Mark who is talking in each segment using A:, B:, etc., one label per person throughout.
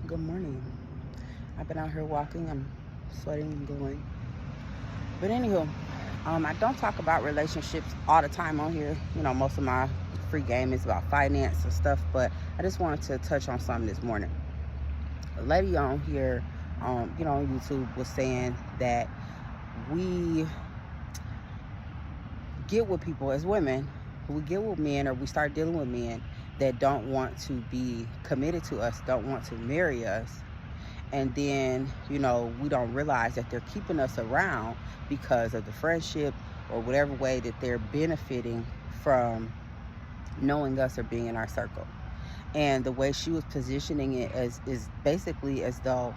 A: Good morning. I've been out here walking. I'm sweating and glowing. But anywho, I don't talk about relationships all the time on here. Most of my free game is about finance and stuff. But I just wanted to touch on something this morning. A lady on here, on YouTube was saying that we get with people as women. We get with men, or we start dealing with men that don't want to be committed to us, don't want to marry us. And then, we don't realize that they're keeping us around because of the friendship or whatever way that they're benefiting from knowing us or being in our circle. And the way she was positioning it is basically as though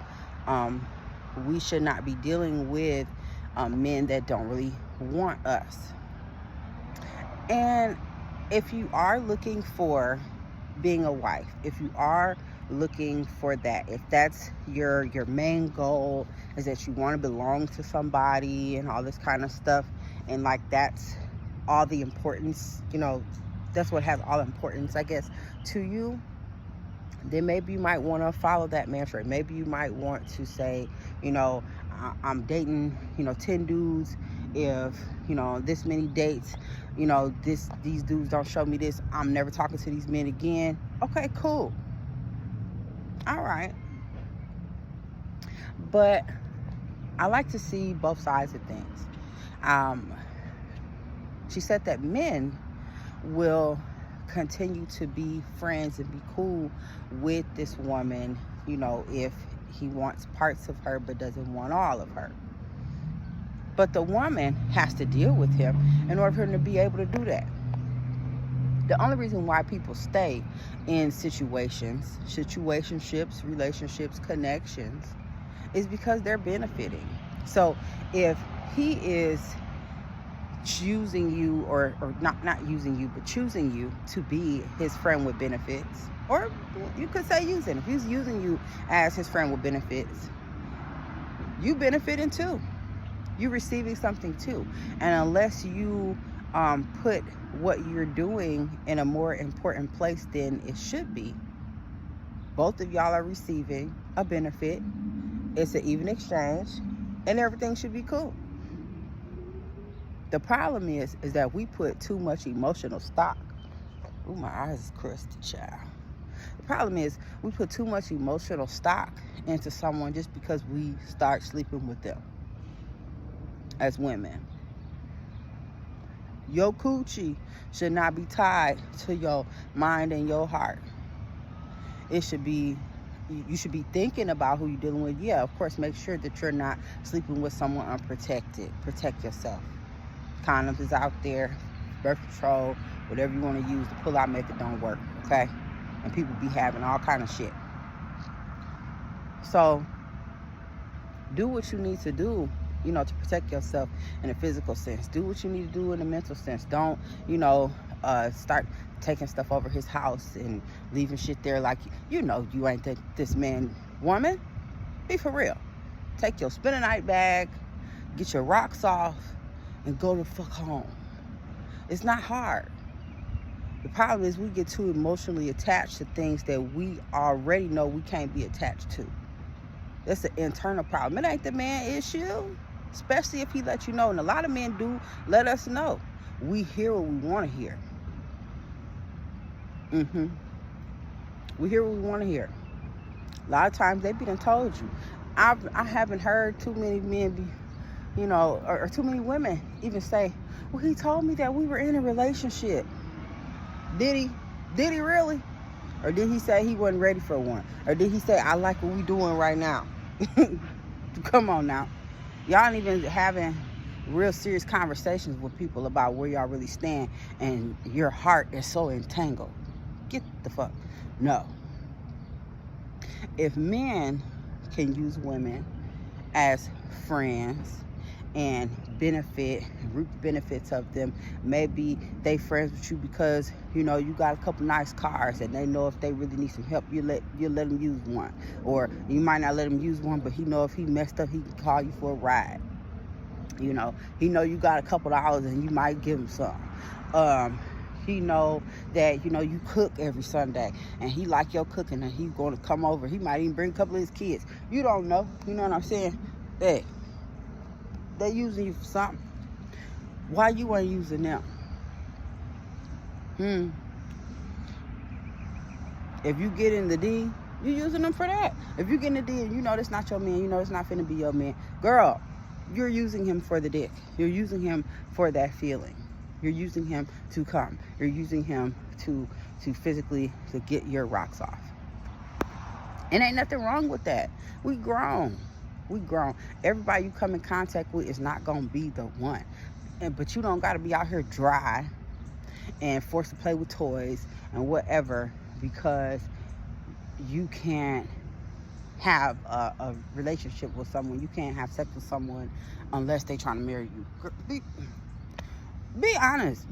A: we should not be dealing with men that don't really want us. And if you are looking for being a wife, if you are looking for that, if that's your main goal, is that you want to belong to somebody and all this kind of stuff, and like that's all the importance, that's what has all importance, I guess, to you, then maybe you might want to follow that mantra. Maybe you might want to say, I'm dating, 10 dudes. If, this many dates, these dudes don't show me this, I'm never talking to these men again. Okay, cool. All right. But I like to see both sides of things. She said that men will continue to be friends and be cool with this woman, if he wants parts of her but doesn't want all of her. But the woman has to deal with him in order for him to be able to do that. The only reason why people stay in situationships, relationships, connections, is because they're benefiting. So if he is choosing you, or not using you, but choosing you to be his friend with benefits, or you could say using, if he's using you as his friend with benefits, you benefiting too. You receiving something too. And unless you put what you're doing in a more important place than it should be, both of y'all are receiving a benefit. It's an even exchange, and everything should be cool. The problem is that we put too much emotional stock. Ooh, my eyes is crusty, child. The problem is we put too much emotional stock into someone just because we start sleeping with them as women. Your coochie should not be tied to your mind and your heart. It should be, you should be thinking about who you're dealing with. Yeah, of course, make sure that you're not sleeping with someone unprotected. Protect yourself. Condoms is out there, birth control, whatever you want to use. The pull-out method don't work, okay? And people be having all kind of shit. So do what you need to do, to protect yourself in a physical sense. Do what you need to do in a mental sense. Don't, start taking stuff over his house and leaving shit there like, you ain't this man, woman. Be for real. Take your spend a night bag, get your rocks off, and go the fuck home. It's not hard. The problem is we get too emotionally attached to things that we already know we can't be attached to. That's an internal problem. It ain't the man issue, especially if he let you know. And a lot of men do let us know. We hear what we want to hear. We hear what we want to hear. A lot of times they be done told you. I haven't heard too many men be, or too many women even say, well, he told me that we were in a relationship. Did he? Did he really? Or did he say he wasn't ready for one? Or did he say, I like what we doing right now? Come on now. Y'all ain't even having real serious conversations with people about where y'all really stand, and your heart is so entangled. Get the fuck. No. If men can use women as friends and reap the benefits of them, maybe they friends with you because you got a couple nice cars, and they know if they really need some help, you let them use one. Or you might not let him use one, but he know if he messed up, he can call you for a ride. He know you got a couple dollars and you might give him some. He know that, you know, you cook every Sunday and he like your cooking and he going to come over. He might even bring a couple of his kids. You don't know. You know what I'm saying? Hey, they using you for something. Why you ain't using them? If you get in the D, you using them for that. If you get in the D and you know that's not your man, you know it's not finna be your man, girl, you're using him for the dick. You're using him for that feeling. You're using him to come. You're using him to physically to get your rocks off. And ain't nothing wrong with that. We grown. We grown. Everybody you come in contact with is not gonna be the one. But you don't gotta be out here dry and forced to play with toys and whatever because you can't have a relationship with someone. You can't have sex with someone unless they trying to marry you. Be honest.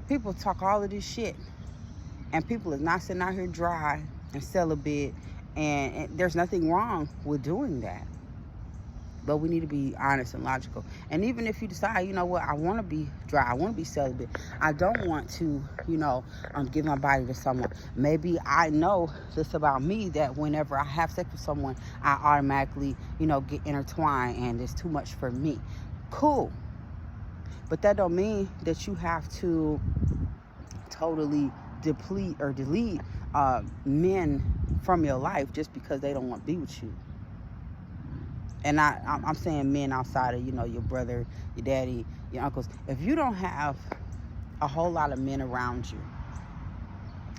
A: People talk all of this shit, and people is not sitting out here dry and celibate, and there's nothing wrong with doing that. But we need to be honest and logical. And even if you decide, you know what, I want to be dry, I want to be celibate, I don't want to, you know, give my body to someone. Maybe I know this about me, that whenever I have sex with someone, I automatically, you know, get intertwined and it's too much for me. Cool. But that don't mean that you have to totally deplete or delete men from your life just because they don't want to be with you. And I'm saying men outside of, you know, your brother, your daddy, your uncles. If you don't have a whole lot of men around you,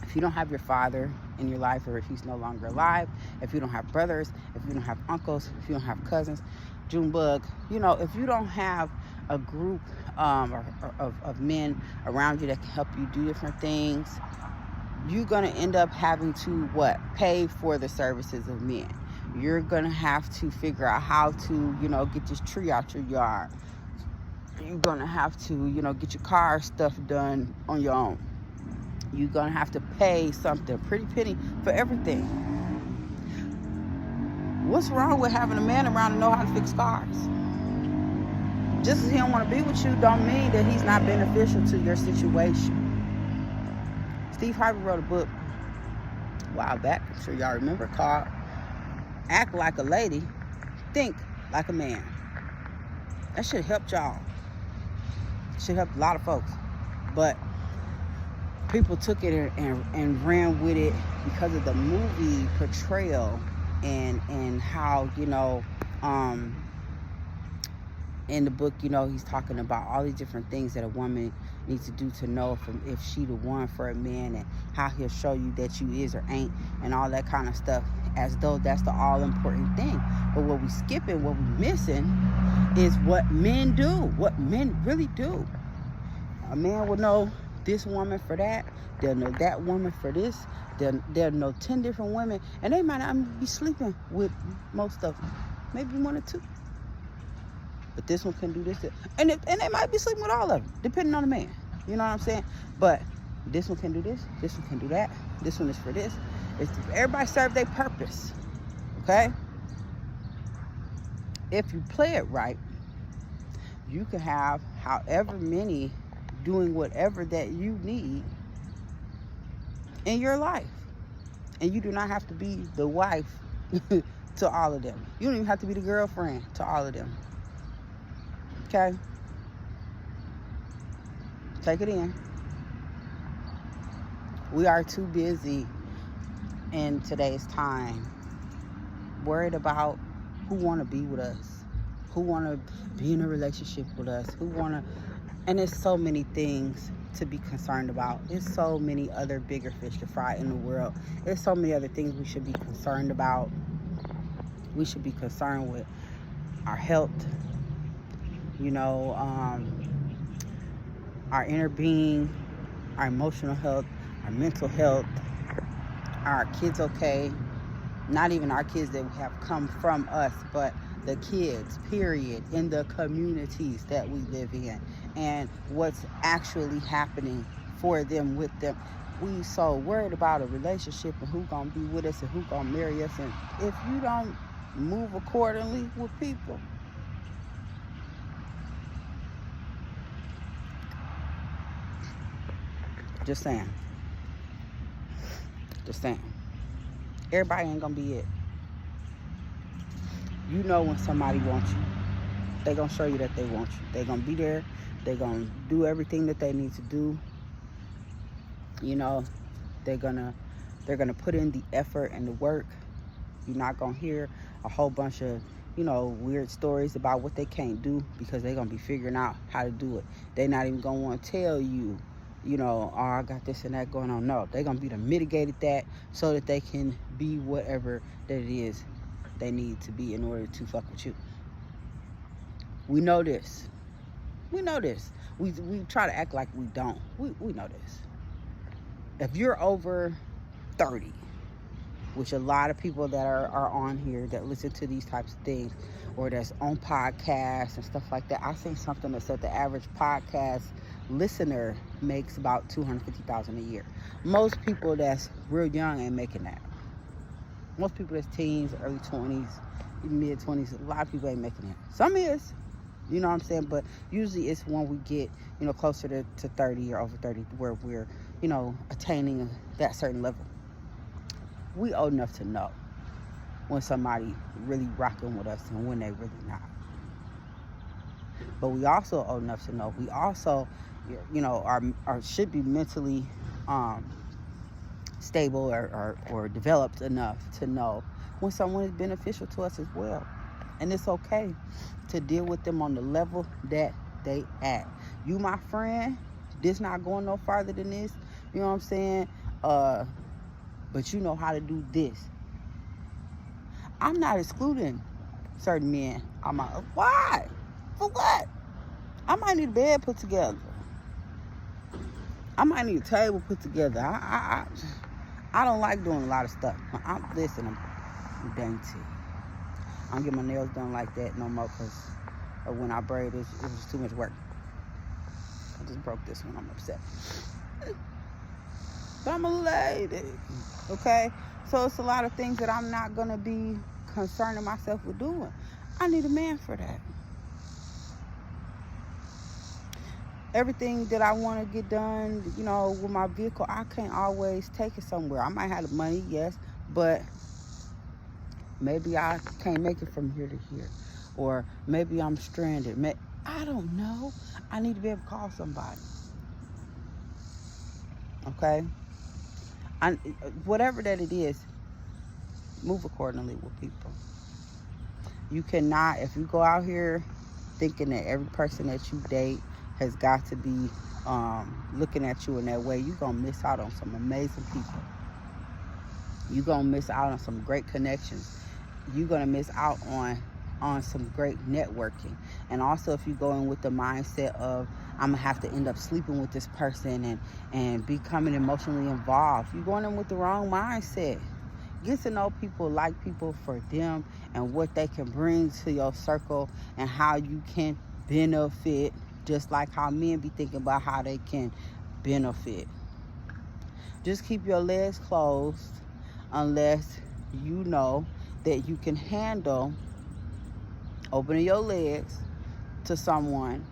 A: if you don't have your father in your life, or if he's no longer alive, if you don't have brothers, if you don't have uncles, if you don't have cousins, Junebug, you know, if you don't have a group of men around you that can help you do different things, you're going to end up having to, pay for the services of men. You're going to have to figure out how to, you know, get this tree out your yard. You're going to have to, you know, get your car stuff done on your own. You're going to have to pay something, pretty penny, for everything. What's wrong with having a man around to know how to fix cars? Just as he don't want to be with you don't mean that he's not beneficial to your situation. Steve Harvey wrote a book a while back, I'm sure y'all remember, called Act Like a Lady, Think Like a Man. That should help y'all. Should help a lot of folks. But people took it and ran with it because of the movie portrayal and how, you know, in the book, you know, he's talking about all these different things that a woman needs to do to know if she the one for a man, and how he'll show you that you is or ain't, and all that kind of stuff, as though that's the all-important thing. But what we skipping, what we missing, is what men do, what men really do. A man will know this woman for that, they'll know that woman for this, they'll know 10 different women, and they might not be sleeping with most of them, maybe one or two. But this one can do this, and they might be sleeping with all of them, depending on the man. You know what I'm saying? But this one can do this one can do that, this one is for this. Everybody serve their purpose, okay? If you play it right, you can have however many doing whatever that you need in your life. And you do not have to be the wife to all of them. You don't even have to be the girlfriend to all of them. Okay? Take it in. We are too busy in today's time worried about who want to be with us, who want to be in a relationship with us, and there's so many things to be concerned about. There's so many other bigger fish to fry in the world. There's so many other things we should be concerned about. We should be concerned with our health, you know, our inner being, our emotional health, our mental health, are our kids okay? Not even our kids that have come from us, but the kids, period, in the communities that we live in, and what's actually happening for them, with them. We so worried about a relationship and who gonna be with us and who gonna marry us, and if you don't move accordingly with people, Just saying. Just saying. Everybody ain't gonna be it. You know when somebody wants you. They gonna show you that they want you. They gonna be there. They gonna do everything that they need to do. You know, they're gonna put in the effort and the work. You're not gonna hear a whole bunch of, you know, weird stories about what they can't do, because they're gonna be figuring out how to do it. They're not even gonna want to tell you, you know, oh, I got this and that going on. No, they're gonna be to mitigate that so that they can be whatever that it is they need to be in order to fuck with you. We know this. We know this. We try to act like we don't. We know this. If you're over 30, which a lot of people that are on here that listen to these types of things, or that's on podcasts and stuff like that, I seen something that said the average podcast listener makes about $250,000 a year. Most people that's real young ain't making that. Most people that's teens, early 20s, mid 20s, a lot of people ain't making that. Some is, you know what I'm saying? But usually it's when we get, you know, closer to 30 or over 30, where we're, you know, attaining that certain level. We old enough to know when somebody really rocking with us and when they really not. But we also old enough to know, we also, you know, are should be mentally stable or developed enough to know when someone is beneficial to us as well. And it's okay to deal with them on the level that they at. You my friend, this not going no farther than this, you know what I'm saying? But you know how to do this. I'm not excluding certain men. I'm like, why? For what? I might need a bed put together. I might need a table put together. I don't like doing a lot of stuff. I'm dainty. I don't get my nails done like that no more, because when I braid, it was too much work. I just broke this one. I'm upset. But I'm a lady, okay? So it's a lot of things that I'm not going to be concerning myself with doing. I need a man for that. Everything that I want to get done, you know, with my vehicle, I can't always take it somewhere. I might have the money, yes, but maybe I can't make it from here to here. Or maybe I'm stranded. I don't know. I need to be able to call somebody. Okay? Whatever that it is, move accordingly with people. You cannot, if you go out here thinking that every person that you date has got to be looking at you in that way, you're going to miss out on some amazing people. You're going to miss out on some great connections. You're going to miss out on some great networking. And also, if you go in with the mindset of, I'm going to have to end up sleeping with this person and becoming emotionally involved, you're going in with the wrong mindset. Get to know people, like people for them and what they can bring to your circle and how you can benefit, just like how men be thinking about how they can benefit. Just keep your legs closed unless you know that you can handle opening your legs to someone,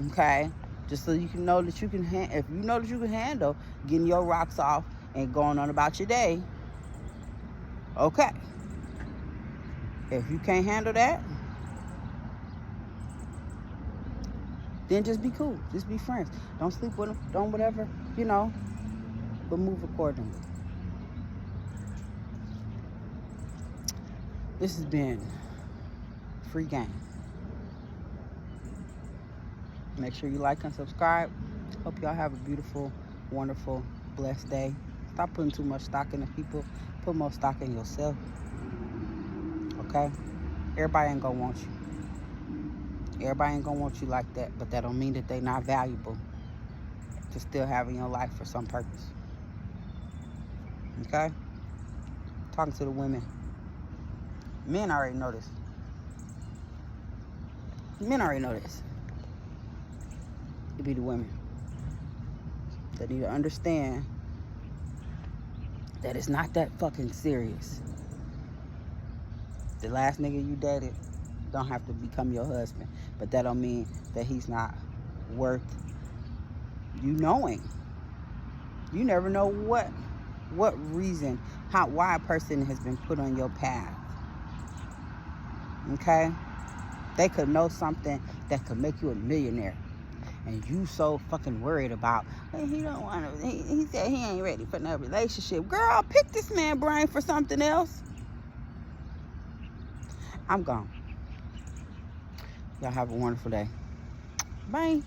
A: okay? Just so you can know that you can, if you know that you can handle getting your rocks off and going on about your day, okay. If you can't handle that, then just be cool. Just be friends. Don't sleep with them. Don't whatever, you know, but move accordingly. This has been Free Game. Make sure you like and subscribe. Hope y'all have a beautiful, wonderful, blessed day. Stop putting too much stock in the people. Put more stock in yourself. Okay? Everybody ain't gonna want you. Everybody ain't gonna want you like that, but that don't mean that they not valuable to still have in your life for some purpose. Okay? Talking to the women. Men already know this. Men already know this. It be the women that need to understand that it's not that fucking serious. The last nigga you dated don't have to become your husband, but that don't mean that he's not worth you knowing. You never know what reason, why a person has been put on your path. Okay? They could know something that could make you a millionaire. And you so fucking worried about, hey, he don't want to, he said he ain't ready for no relationship. Girl, pick this man brain for something else. I'm gone. Y'all have a wonderful day. Bye.